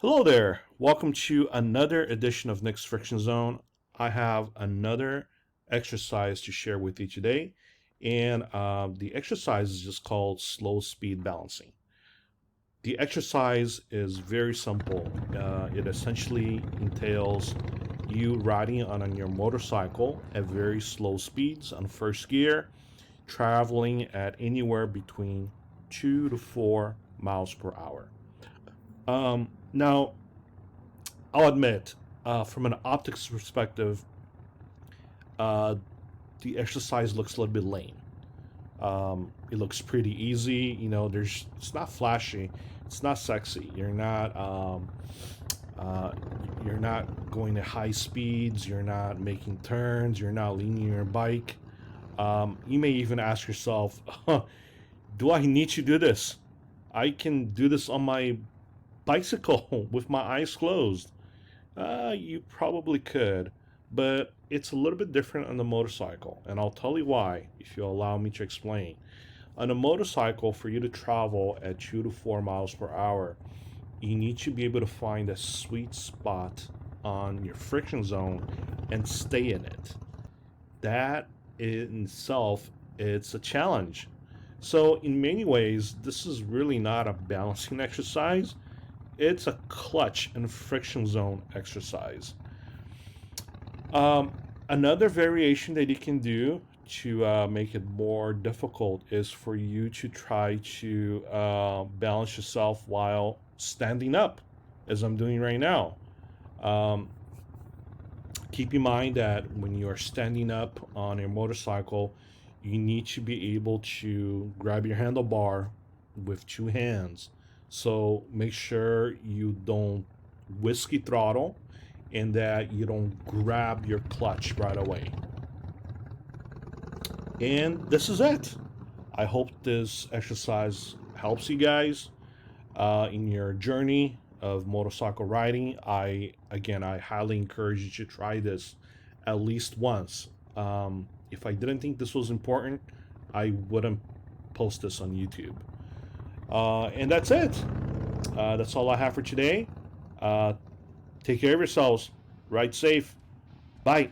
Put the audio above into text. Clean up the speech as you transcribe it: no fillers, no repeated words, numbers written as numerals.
Hello there. Welcome to another edition of Nick's Friction Zone. I have another exercise to share with you today, and the exercise is just called slow speed balancing. The exercise is very simple. It essentially entails you riding on your motorcycle at very slow speeds on first gear, traveling at anywhere between 2 to 4 miles per hour. Now, I'll admit, from an optics perspective, uh, the exercise looks a little bit lame. It looks pretty easy. It's not flashy, it's not sexy. Uh, you're not going at high speeds. You're not making turns. You're not leaning your bike. You may even ask yourself, "Do I need to do this? I can do this on my bicycle with my eyes closed." You probably could, but it's a little bit different on the motorcycle, and I'll tell you why if you allow me to explain. On a motorcycle, for you to travel at 2 to 4 miles per hour, you need to be able to find a sweet spot on your friction zone and stay in it. That in itself, it's a challenge. So, in many ways, this is really not a balancing exercise. It's a clutch and friction zone exercise. Another variation that you can do to make it more difficult is for you to try to balance yourself while standing up, as I'm doing right now. Um, Keep in mind that when you are standing up on a motorcycle, you need to be able to grab your handlebar with two hands. So make sure you don't whiskey throttle and that you don't grab your clutch right away. And this is it. I hope this exercise helps you guys in your journey of motorcycle riding. I highly encourage you to try this at least once. If I didn't think this was important, I wouldn't post this on YouTube. And that's it. That's all I have for today. Uh, Take care of yourselves. Ride safe. Bye.